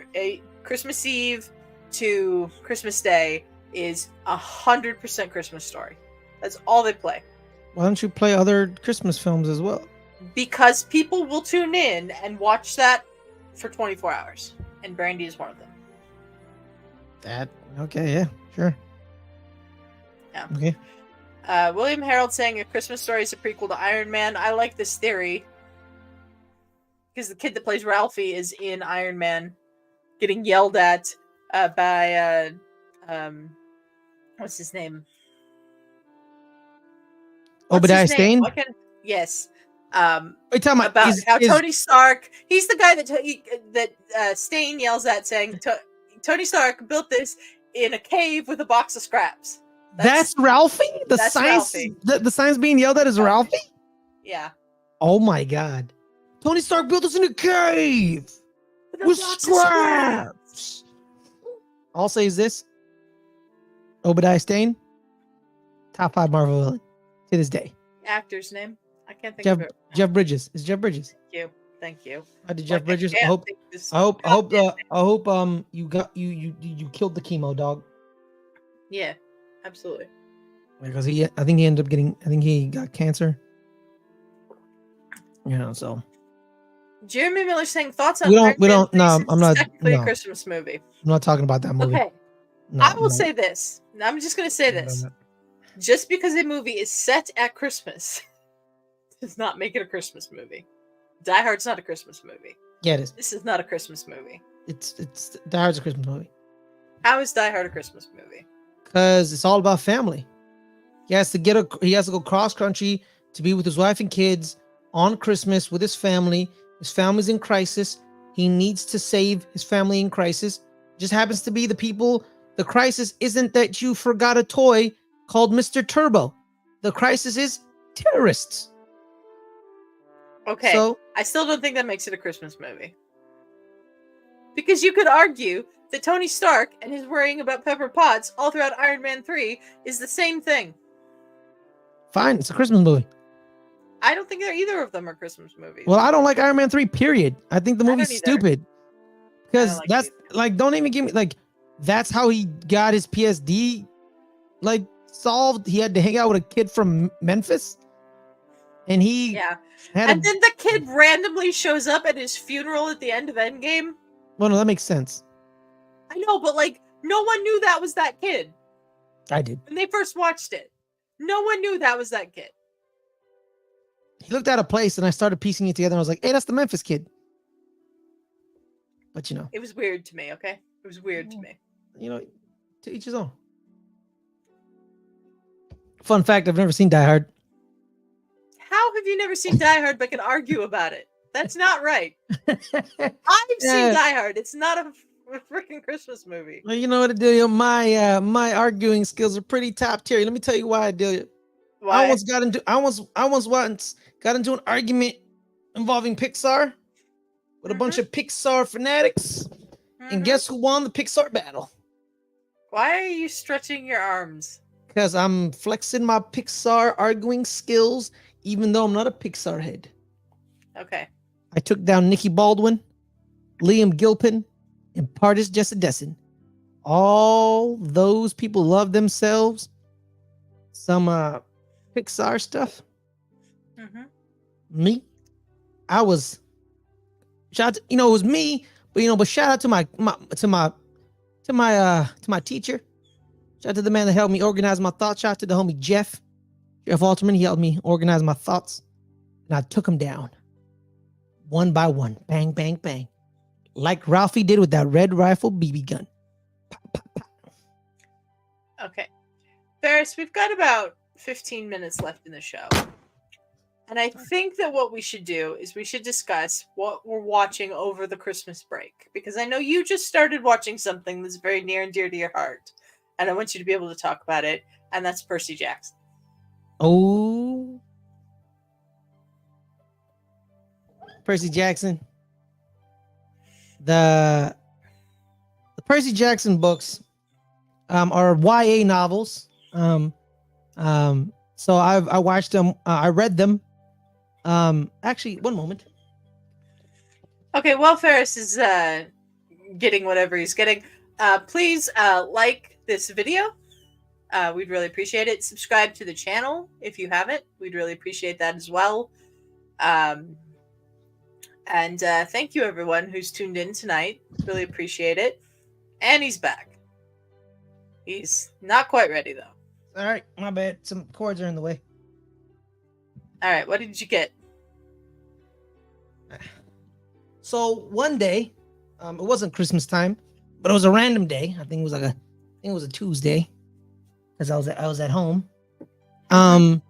Christmas Eve to Christmas Day is 100% Christmas Story. That's all they play. Why don't you play other Christmas films as well? Because people will tune in and watch that for 24 hours. And Brandy is one of them. Okay, yeah, sure. Yeah. Okay. William Harold saying A Christmas Story is a prequel to Iron Man. I like this theory. Because the kid that plays Ralphie is in Iron Man getting yelled at by what's his name? Obadiah Stane? Yes. Wait, tell me about how Tony Stark, he's the guy that Stane yells at saying Tony Stark built this in a cave with a box of scraps. That's Ralphie? That's Ralphie. The signs being yelled at is Ralphie? Yeah. Oh my god. Tony Stark built us in a cave with scraps. I'll say is this. Obadiah Stane, top 5 Marvel villain to this day. Actor's name? I can't think of it. Jeff Bridges. It's Jeff Bridges. Thank you. I did Jeff Bridges. I hope you killed the chemo, dog. Yeah, absolutely. Because I think he got cancer. So. Jeremy Miller saying thoughts on we don't no, I'm not a Christmas movie. I'm not talking about that movie. Okay. I will say this. I'm just gonna say this. Just because a movie is set at Christmas does not make it a Christmas movie. Die Hard's not a Christmas movie. Yeah, it is. This is not a Christmas movie. It's Die Hard's a Christmas movie. How is Die Hard a Christmas movie? Because it's all about family. He has to go cross country to be with his wife and kids on Christmas with his family. His family's in crisis. He needs to save his family in crisis. Just happens to be the crisis isn't that you forgot a toy called Mr. Turbo. The crisis is terrorists. Okay. So, I still don't think that makes it a Christmas movie. Because you could argue that Tony Stark and his worrying about Pepper Potts all throughout Iron Man 3 is the same thing. Fine, it's a Christmas movie. I don't think either of them are Christmas movies. Well, I don't like Iron Man 3, period. I think the movie's stupid. Because don't even give me, that's how he got his PSD, solved. He had to hang out with a kid from Memphis. And then the kid randomly shows up at his funeral at the end of Endgame. Well, no, that makes sense. I know, but no one knew that was that kid. I did. When they first watched it, no one knew that was that kid. He looked out of place, and I started piecing it together. And I was like, "Hey, that's the Memphis kid." But it was weird to me. Okay, it was weird to me. To each his own. Fun fact: I've never seen Die Hard. How have you never seen Die Hard but can argue about it? That's not right. I've seen Die Hard. It's not a freaking Christmas movie. Well, you know what, Adelia? My arguing skills are pretty top tier. Let me tell you why, Adelia. Why? I once got into an argument involving Pixar with a bunch of Pixar fanatics. And guess who won the Pixar battle? Why are you stretching your arms? Because I'm flexing my Pixar arguing skills, even though I'm not a Pixar head. Okay. I took down Nikki Baldwin, Liam Gilpin, and Partis Jessadessin. All those people love themselves some Pixar stuff. Mm-hmm. Me, I was shout out to, it was me, but shout out to my teacher. Shout out to the man that helped me organize my thoughts. Shout out to the homie Jeff Alterman. He helped me organize my thoughts, and I took them down one by one. Bang, bang, bang, like Ralphie did with that red rifle BB gun. Pop, pop, pop. Okay, Ferris, we've got about 15 minutes left in the show. And I think that what we should do is we should discuss what we're watching over the Christmas break. Because I know you just started watching something that's very near and dear to your heart. And I want you to be able to talk about it. And that's Percy Jackson. Oh. Percy Jackson. The Percy Jackson books are YA novels. So I watched them. I read them. Actually, one moment. Okay, well, Ferris is getting whatever he's getting. Please like this video. We'd really appreciate it. Subscribe to the channel if you haven't. We'd really appreciate that as well. And thank you, everyone who's tuned in tonight. Really appreciate it. And he's back. He's not quite ready, though. All right, my bad. Some cords are in the way. All right, what did you get? So one day, it wasn't Christmas time, but it was a random day. I think it was a Tuesday, because I was at home. From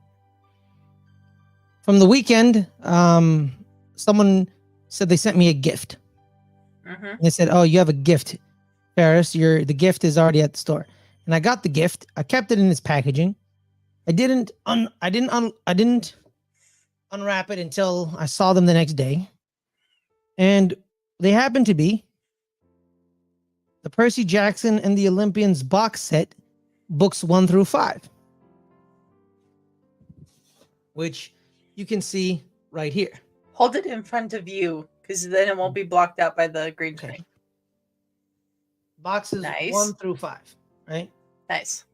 the weekend, someone said they sent me a gift. Mm-hmm. They said, "Oh, you have a gift, Ferris. The gift is already at the store." And I got the gift. I kept it in its packaging. I didn't unwrap it until I saw them the next day. And they happened to be the Percy Jackson and the Olympians box set, books 1 through 5, which you can see right here. Hold it in front of you, because then it won't be blocked out by the green screen. Okay. Boxes Nice. 1 through 5, right? Nice.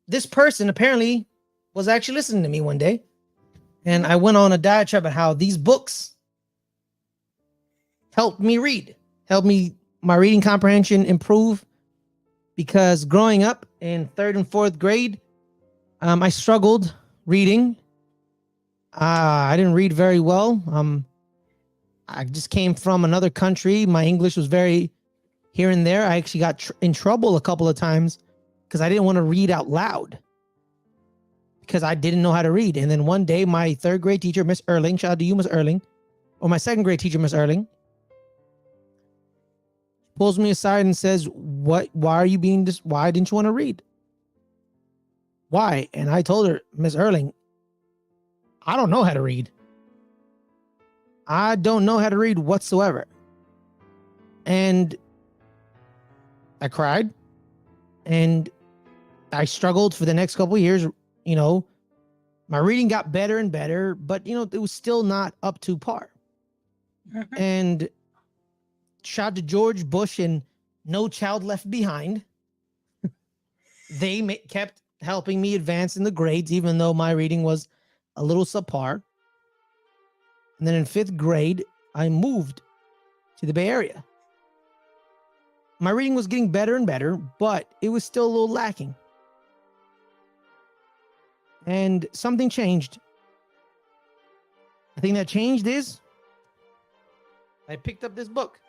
This person apparently was actually listening to me one day, and I went on a diatribe about how these books helped me read, my reading comprehension improve, because growing up in 3rd and 4th grade, I struggled reading. I didn't read very well. I just came from another country. My English was very here and there. I actually got in trouble a couple of times because I didn't want to read out loud, because I didn't know how to read. And then one day, my 3rd grade teacher, Miss Erling, shout out to you, Miss Erling, or my 2nd grade teacher, Miss Erling, pulls me aside and says, why are you being this? Why didn't you want to read? Why? And I told her, Miss Erling, I don't know how to read. I don't know how to read whatsoever. And I cried, and I struggled for the next couple of years. My reading got better and better, but it was still not up to par. Mm-hmm. And shout out to George Bush and No Child Left Behind. They kept helping me advance in the grades, even though my reading was a little subpar. And then in 5th grade, I moved to the Bay Area. My reading was getting better and better, but it was still a little lacking. And something changed. I think that changed is I picked up this book,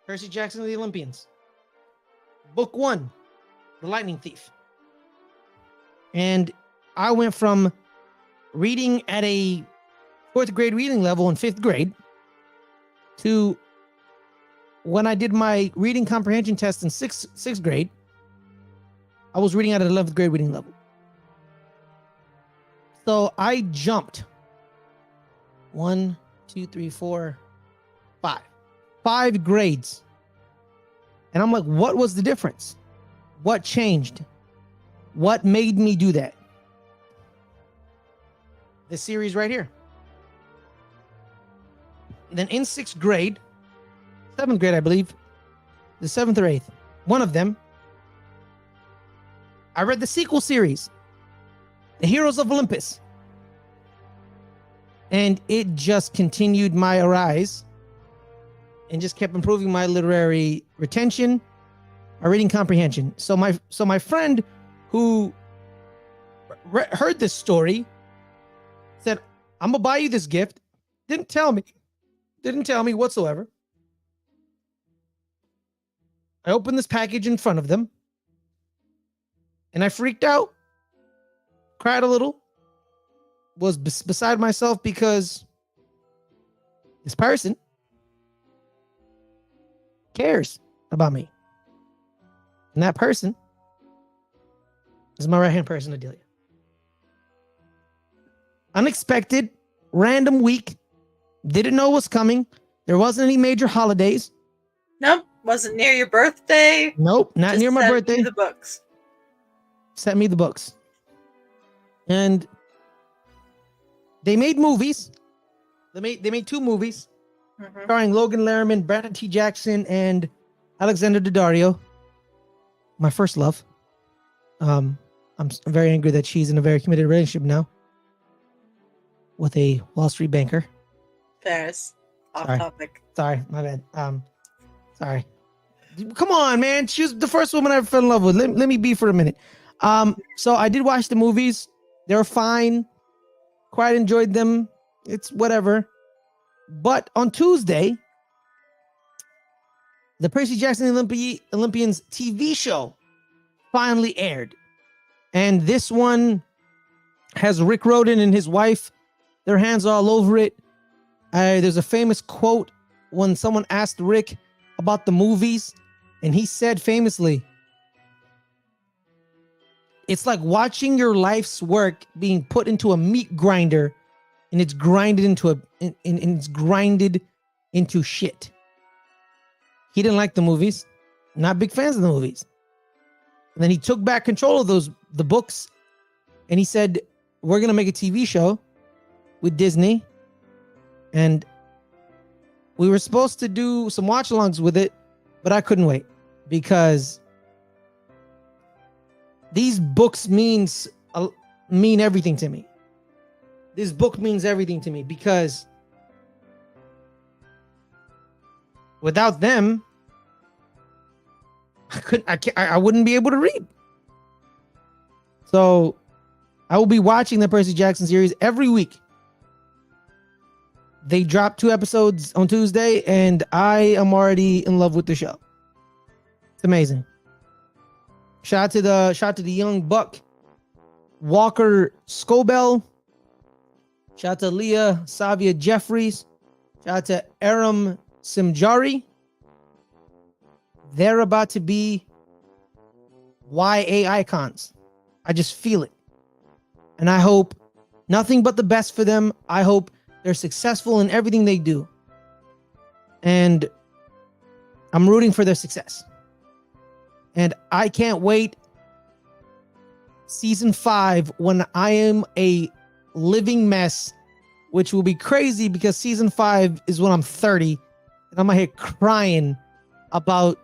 Percy Jackson and the Olympians. Book 1, The Lightning Thief. And I went from reading at a 4th grade reading level in 5th grade to when I did my reading comprehension test in 6th grade, I was reading at an 11th grade reading level. So I jumped 1, 2, 3, 4, 5. 5 grades. And I'm like, what was the difference? What changed? What made me do that? This series right here. Then in 6th grade, 7th grade, I believe, the 7th or 8th, one of them, I read the sequel series. The Heroes of Olympus. And it just continued my rise and just kept improving my literary retention, my reading comprehension. So my friend who heard this story said, I'm gonna buy you this gift. Didn't tell me whatsoever. I opened this package in front of them and I freaked out, cried a little, was beside myself because this person cares about me. And that person is my right-hand person, Adelia. Unexpected, random week. Didn't know what's coming. There wasn't any major holidays. Nope. Wasn't near your birthday. Nope. Not Just near my birthday. Sent me the books. Sent me the books. And they made movies. They made 2 movies starring Logan Lerman, Brandon T. Jackson, and Alexander Daddario. My first love. I'm very angry that she's in a very committed relationship now with a Wall Street banker. Paris. Off topic. Sorry, my bad. Sorry. Come on, man. She was the first woman I ever fell in love with. Let me be for a minute. So I did watch the movies. They were fine. Quite enjoyed them. It's whatever. But on Tuesday, the Percy Jackson Olympians TV show finally aired. And this one has Rick Rhoden and his wife, their hands all over it. There's a famous quote when someone asked Rick about the movies, and he said famously, it's like watching your life's work being put into a meat grinder, and it's grinded into shit. He didn't like the movies, not big fans of the movies. And then he took back control of the books, and he said, we're going to make a TV show with Disney. And we were supposed to do some watch-alongs with it, but I couldn't wait because these books mean everything to me. This book means everything to me because without them, I wouldn't be able to read. So I will be watching the Percy Jackson series every week. They dropped 2 episodes on Tuesday, and I am already in love with the show. It's amazing. Shout to the young buck, Walker Scobell. Shout to Leah Savia Jeffries. Shout to Aram Simjari. They're about to be YA icons. I just feel it. And I hope nothing but the best for them. I hope they're successful in everything they do. And I'm rooting for their success. And I can't wait season 5 when I am a living mess, which will be crazy because season 5 is when I'm 30 and I'm here crying about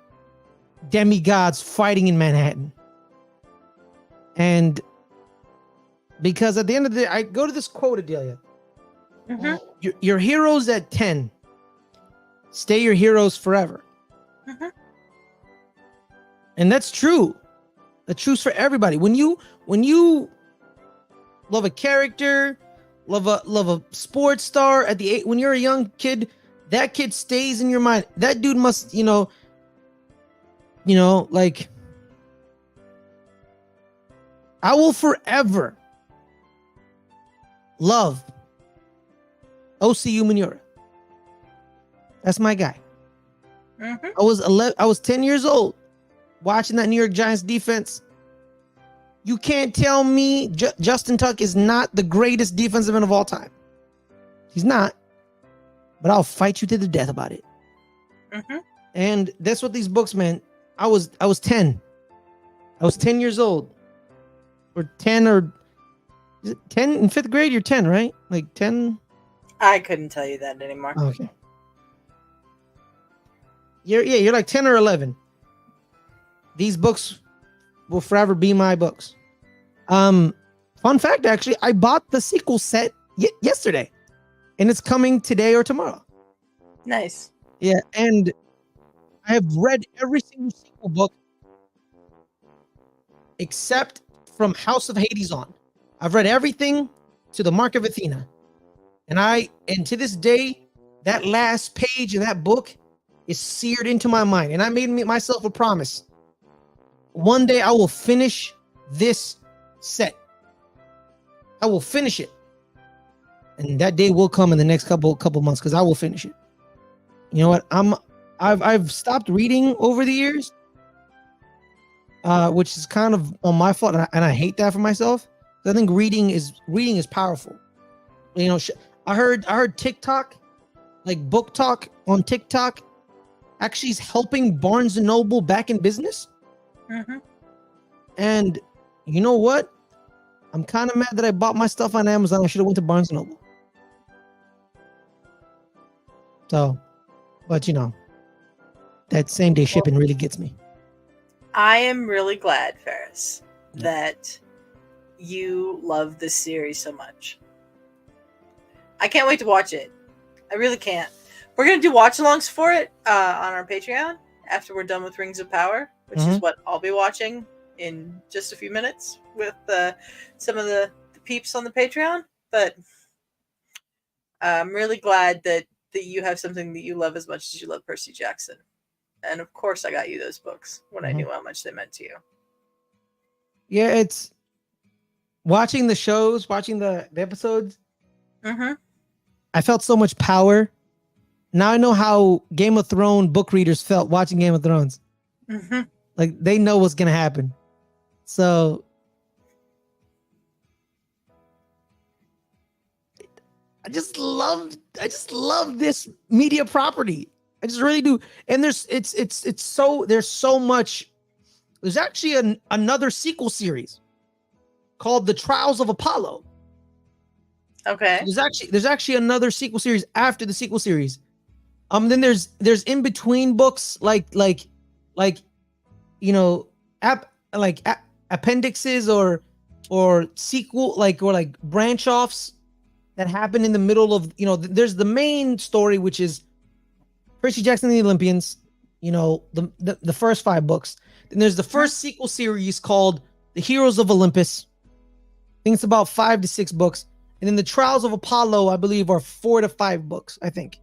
demigods fighting in Manhattan. And because at the end of the day, I go to this quote, Adelia. Your heroes at 10 stay your heroes forever. And that's true. That's true for everybody. When you love a character, love a sports star when you're a young kid, that kid stays in your mind. That dude must, like, I will forever love OCU Manura. That's my guy. I was 10 years old watching that New York Giants defense. You can't tell me Justin Tuck is not the greatest defensive end of all time. He's not. But I'll fight you to the death about it. And that's what these books meant. I was 10. I was 10 years old. Or 10 or... Is it 10 in 5th grade? You're 10, right? Like 10... I couldn't tell you that anymore. Okay. You're like 10 or 11. These books will forever be my books. Fun fact, actually, I bought the sequel set yesterday, and it's coming today or tomorrow. Nice. Yeah, and I have read every single sequel book except from House of Hades on. I've read everything to the Mark of Athena. And to this day, that last page of that book is seared into my mind. And I made myself a promise. One day I will finish this set. I will finish it. And that day will come in the next couple months, because I will finish it. You know what? I've stopped reading over the years, which is kind of on my fault, and I hate that for myself. I think reading is powerful. You know, I heard TikTok, like book talk on TikTok, actually is helping Barnes and Noble back in business. Mm-hmm. And you know what? I'm kind of mad that I bought my stuff on Amazon. I should have went to Barnes and Noble. So, but you know, that same day shipping really gets me. I am really glad, Ferris, that you love this series so much. I can't wait to watch it. I really can't. We're going to do watch-alongs for it on our Patreon after we're done with Rings of Power, which is what I'll be watching in just a few minutes with some of the peeps on the Patreon. But I'm really glad that you have something that you love as much as you love Percy Jackson. And of course I got you those books when I knew how much they meant to you. Yeah, it's watching the shows, watching the episodes. I felt so much power. Now I know how Game of Thrones book readers felt watching Game of Thrones. Like they know what's gonna happen. So I just love this media property. I just really do. And there's so much. There's actually another sequel series called The Trials of Apollo. Okay. So there's actually another sequel series after the sequel series. Then there's in between books like you know appendixes or sequel or branch offs that happen in the middle of, you know, there's the main story, which is Percy Jackson and the Olympians, you know, the first 5 books. Then there's the first sequel series called The Heroes of Olympus. I think it's about 5 to 6 books. And then the Trials of Apollo, I believe, are 4 to 5 books, I think.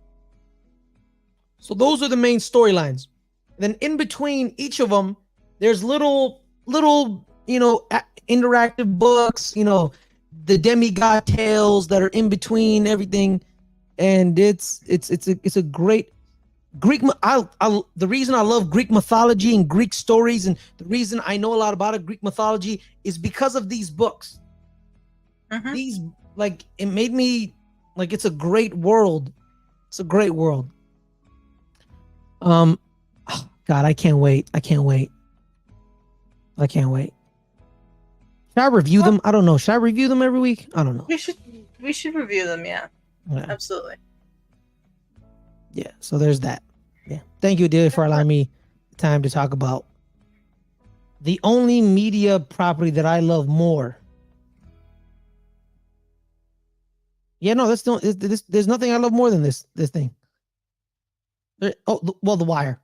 So those are the main storylines. And then in between each of them, there's little, you know, interactive books, you know, the demigod tales that are in between everything. And it's a great Greek. The reason I love Greek mythology and Greek stories, and the reason I know a lot about Greek mythology, is because of these books. These, like, it made me like, it's a great world. It's a great world. God, I can't wait. Should I review them? I don't know. Should I review them every week? I don't know. We should review them. Yeah. Absolutely. Yeah. So there's that. Yeah. Thank you, Adelia, for allowing me the time to talk about the only media property that I love more. Yeah, no, there's nothing I love more than this thing. The Wire.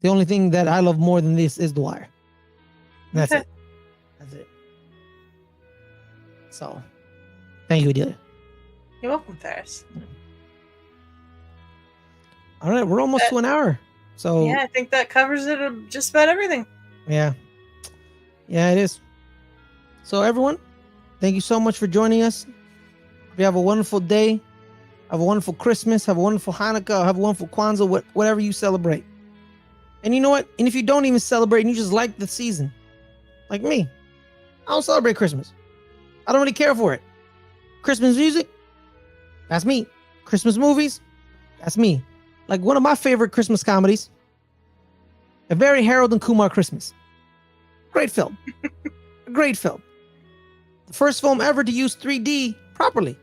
The only thing that I love more than this is The Wire. And that's it. That's it. So, thank you, Adelia. You're welcome, Ferris. All right, we're almost to an hour. So yeah, I think that covers it. Just about everything. Yeah, it is. So everyone, thank you so much for joining us. Hope you have a wonderful day. Have a wonderful Christmas. Have a wonderful Hanukkah. Have a wonderful Kwanzaa. Whatever you celebrate. And you know what? And if you don't even celebrate and you just like the season, like me, I don't celebrate Christmas. I don't really care for it. Christmas music, that's me. Christmas movies, that's me. Like one of my favorite Christmas comedies, A Very Harold and Kumar Christmas. Great film. A great film. The first film ever to use 3D properly.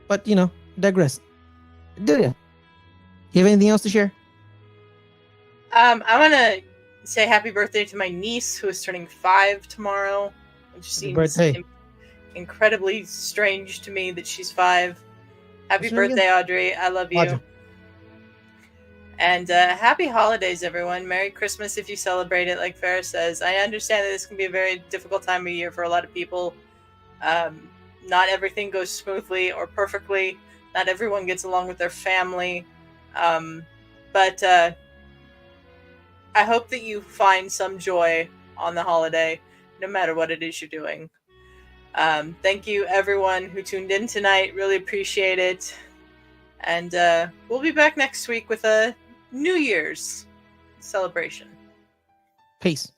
But, you know, digress. Adelia, you have anything else to share? I want to say happy birthday to my niece, who is turning 5 tomorrow. It just Happy seems birthday. incredibly strange to me that she's 5. Happy birthday, Audrey. I love you. Audrey. And happy holidays, everyone. Merry Christmas if you celebrate it, like Farrah says. I understand that this can be a very difficult time of year for a lot of people. Not everything goes smoothly or perfectly. Not everyone gets along with their family. But I hope that you find some joy on the holiday, no matter what it is you're doing. Thank you, everyone who tuned in tonight. Really appreciate it. And we'll be back next week with a New Year's celebration. Peace.